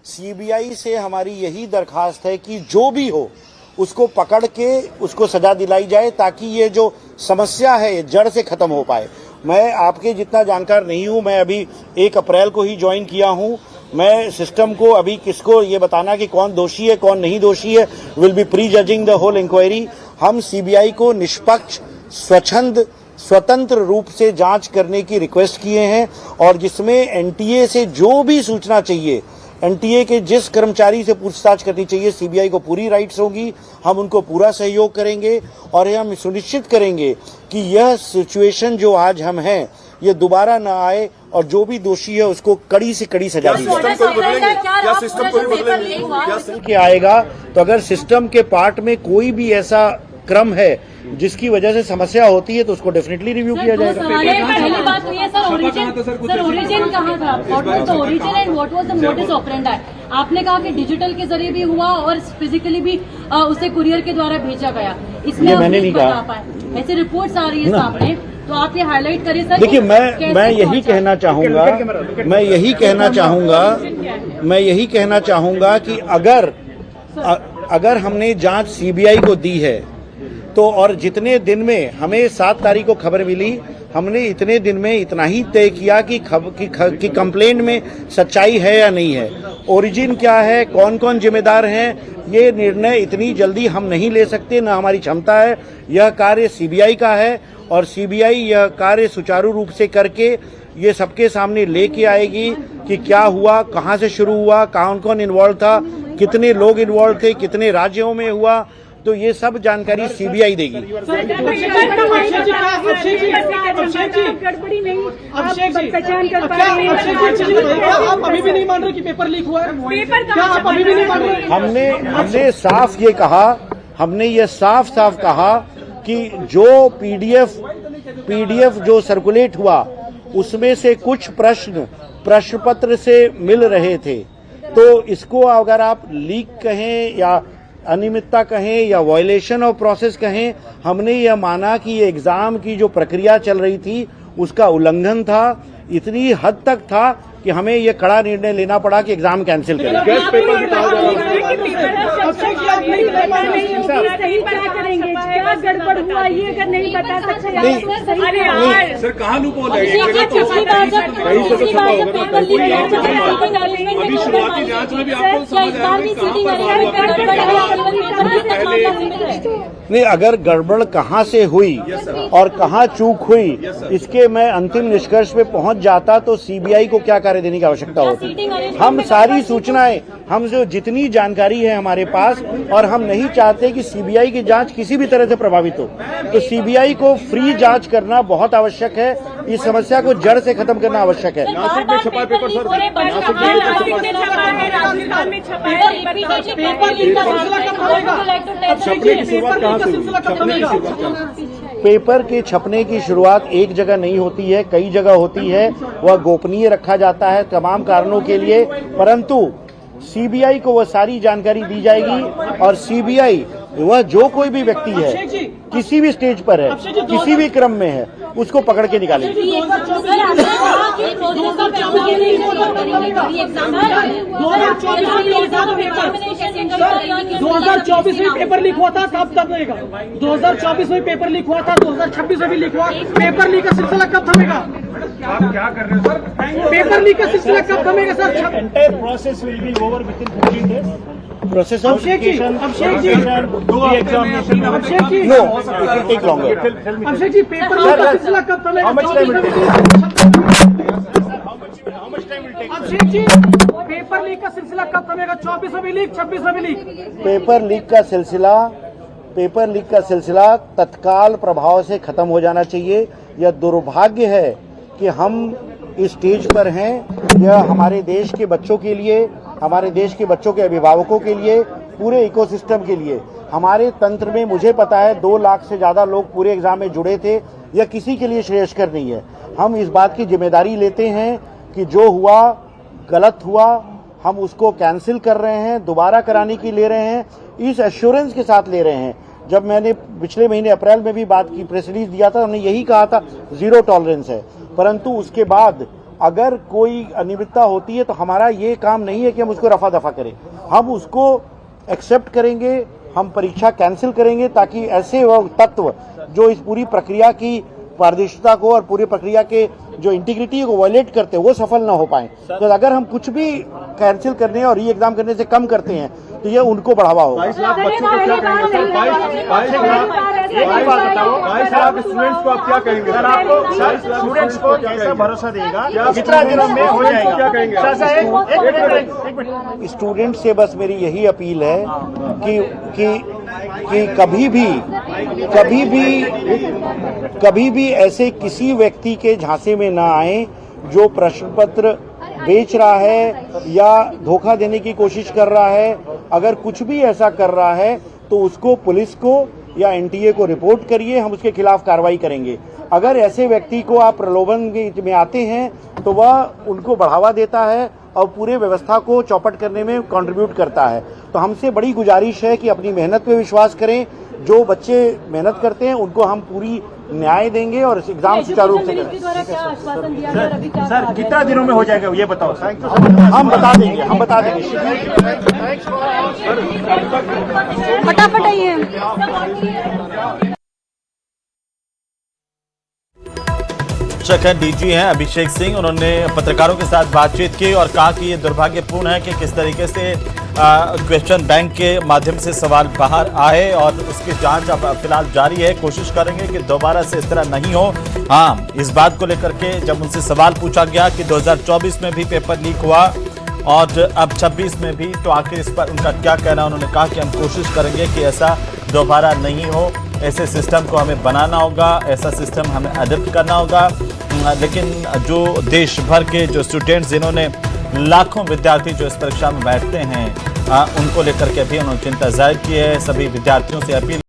CBI से हमारी यही दरखास्त है कि जो भी हो उसको पकड़ के उसको सजा दिलाई जाए ताकि ये जो समस्या है ये जड़ से खत्म हो पाए। मैं आपके जितना जानकार नहीं हूं, मैं अभी 1 अप्रैल को ही ज्वाइन किया हूं। मैं सिस्टम को अभी किसको ये बताना कि कौन दोषी है कौन नहीं दोषी है, will be prejudging the whole inquiry. हम सीबीआई को निष्पक्ष स्वतंत्र रूप से जांच करने की रिक्वेस्ट किए हैं और जिसमें एनटीए से जो भी सूचना चाहिए, एनटीए के जिस कर्मचारी से पूछताछ करनी चाहिए, सीबीआई को पूरी राइट्स होगी, हम उनको पूरा सहयोग करेंगे और हम सुनिश्चित करेंगे कि यह सिचुएशन जो आज हम हैं ये दोबारा न आए और जो भी दोषी है उसको कड़ी से कड़ी सजा दी जाए। क्या आएगा तो अगर सिस्टम के पार्ट में कोई भी ऐसा क्रम है जिसकी वजह से समस्या होती है तो उसको डेफिनेटली रिव्यू किया जाएगा। पहली बात तो ये सर, ओरिजिन कहाँ था? What was the origin and what was the modus operandi? आपने कहा कि डिजिटल के जरिए भी हुआ और फिजिकली भी उसे कुरियर के द्वारा भेजा गया। इसमें मैंने नहीं कहा, ऐसी रिपोर्ट्स आ रही है सामने, तो आप ये हाईलाइट करिए सर। देखिए मैं यही कहना चाहूंगा कि अगर हमने जांच सीबीआई को दी है तो और जितने दिन में हमें 7 तारीख को खबर मिली, हमने इतने दिन में इतना ही तय किया कि कंप्लेंट में सच्चाई है या नहीं है, ओरिजिन क्या है, कौन कौन जिम्मेदार हैं। ये निर्णय इतनी जल्दी हम नहीं ले सकते, न हमारी क्षमता है। यह कार्य सीबीआई का है और सीबीआई यह कार्य सुचारू रूप से करके ये सबके सामने लेके आएगी कि क्या हुआ, कहाँ से शुरू हुआ, कौन कौन इन्वॉल्व था, कितने लोग इन्वॉल्व थे, कितने राज्यों में हुआ, तो ये सब जानकारी सीबीआई देगी। आप अभी भी नहीं मान रहे कि पेपर लीक हुआ है? क्या आप अभी भी नहीं मान रहे? हमने साफ ये कहा, हमने ये साफ कहा कि जो पीडीएफ जो सर्कुलेट हुआ उसमें से कुछ प्रश्न पत्र से मिल रहे थे, तो इसको अगर आप लीक कहें या अनियमितता कहें या वायलेशन ऑफ प्रोसेस कहें, हमने यह माना कि ये एग्जाम की जो प्रक्रिया चल रही थी उसका उल्लंघन था। इतनी हद तक था कि हमें यह कड़ा निर्णय लेना पड़ा कि एग्जाम कैंसिल करें। सर कहाँ लूपहोल है? अभी शुरुआती जांच में भी आपको समझ नहीं, अगर गड़बड़ कहाँ से हुई और कहाँ चूक हुई, इसके मैं अंतिम निष्कर्ष पे पहुंच जाता तो सीबीआई को क्या कार्य देने की आवश्यकता होती। हम सारी सूचनाएं, हम जो जितनी जानकारी है हमारे पास, और हम नहीं चाहते कि सीबीआई की जांच किसी भी तरह से प्रभावित हो, तो सीबीआई को फ्री जांच करना बहुत आवश्यक है। इस समस्या को जड़ से खत्म करना आवश्यक है। नासिक में छपा पेपर सर, पेपर के छपने की शुरुआत एक जगह नहीं होती है, कई जगह होती है। वह गोपनीय रखा जाता है तमाम कारणों के लिए, परंतु सीबीआई को वह सारी जानकारी दी जाएगी और सीबीआई वह जो कोई भी व्यक्ति है, किसी भी स्टेज पर है, किसी भी क्रम में है, उसको पकड़ के निकालेगी। 2024 में पेपर लीक हुआ था, कब थमेगा? 2024 में पेपर लीक हुआ था, 2026 में भी लीक हुआ। पेपर लीक का सिलसिला कब थमेगा? आप क्या कर रहे हैं सर? पेपर लीक का सिलसिला कब थमेगा sir? Entire process will be over within 15 days. Process of application, Abhishek ji, examination. Abhishek ji, No, it will take longer. Abhishek ji, paper leak का सिलसिला कब थमेगा? How much time will take? Abhishek ji, paper leak का सिलसिला कब थमेगा? 24 में भी लीक, 26 में भी लीक। पेपर लीक का सिलसिला तत्काल प्रभाव से खत्म हो जाना चाहिए। यह दुर्भाग्य है कि हम इस स्टेज पर हैं। यह हमारे देश के बच्चों के लिए, हमारे देश के बच्चों के अभिभावकों के लिए, पूरे इकोसिस्टम के लिए, हमारे तंत्र में मुझे पता है 2 लाख से ज्यादा लोग पूरे एग्जाम में जुड़े थे। यह किसी के लिए श्रेयस्कर नहीं है। हम इस बात की जिम्मेदारी लेते हैं कि जो हुआ गलत हुआ, हम उसको कैंसिल कर रहे हैं, दोबारा कराने की ले रहे हैं, इस एश्योरेंस के साथ ले रहे हैं। जब मैंने पिछले महीने अप्रैल में भी बात की, प्रेस रिलीज दिया था, हमने यही कहा था 0 टॉलरेंस है, परंतु उसके बाद अगर कोई अनियमितता होती है तो हमारा ये काम नहीं है कि हम उसको रफा दफा करें, हम उसको एक्सेप्ट करेंगे, हम परीक्षा कैंसिल करेंगे ताकि ऐसे वो तत्व जो इस पूरी प्रक्रिया की पारदर्शिता को और पूरी प्रक्रिया के जो इंटीग्रिटी को वायलेट करते हैं वो सफल ना हो पाए। तो अगर हम कुछ भी कैंसिल करने और री एग्जाम करने से कम करते हैं तो ये उनको बढ़ावा होगा। 22 लाख बच्चों को क्या कहेंगे सर? 22 लाख स्टूडेंट्स को आप क्या कहेंगे सर? आपको स्टूडेंट्स को ऐसा भरोसा देगा क्या जितना दिनों में हो जाएगा। क्या कहेंगे आप? स्टूडेंट से बस मेरी यही अपील है कि कभी भी ऐसे किसी व्यक्ति के झांसे में ना आए जो प्रश्न पत्र बेच रहा है या धोखा देने की कोशिश कर रहा है। अगर कुछ भी ऐसा कर रहा है तो उसको पुलिस को या एनटीए को रिपोर्ट करिए, हम उसके खिलाफ कार्रवाई करेंगे। अगर ऐसे व्यक्ति को आप प्रलोभन में आते हैं तो वह उनको बढ़ावा देता है और पूरे व्यवस्था को चौपट करने में कंट्रीब्यूट करता है। तो हमसे बड़ी गुजारिश है कि अपनी मेहनत पे विश्वास करें। जो बच्चे मेहनत करते हैं उनको हम पूरी न्याय देंगे और इस एग्जाम सुचारू रूप से करें। सर कितना दिनों में हो जाएगा ये बताओ। हम बता देंगे फटाफट आइए। डीजी हैं अभिषेक सिंह, उन्होंने पत्रकारों के साथ बातचीत की और कहा कि ये दुर्भाग्यपूर्ण है कि किस तरीके से क्वेश्चन बैंक के माध्यम से सवाल बाहर आए और उसकी जांच अब फिलहाल जारी है। कोशिश करेंगे कि दोबारा से इस तरह नहीं हो। हाँ, इस बात को लेकर के जब उनसे सवाल पूछा गया कि 2024 में भी पेपर लीक हुआ और अब 26 में भी, तो आखिर इस पर उनका क्या कहना, उन्होंने कहा कि हम कोशिश करेंगे कि ऐसा दोबारा नहीं हो, ऐसे सिस्टम को हमें बनाना होगा, ऐसा सिस्टम हमें अडॉप्ट करना होगा। लेकिन जो देश भर के जो स्टूडेंट्स, जिन्होंने लाखों विद्यार्थी जो इस परीक्षा में बैठते हैं, उनको लेकर के भी उन्होंने चिंता जाहिर की है। सभी विद्यार्थियों से अपील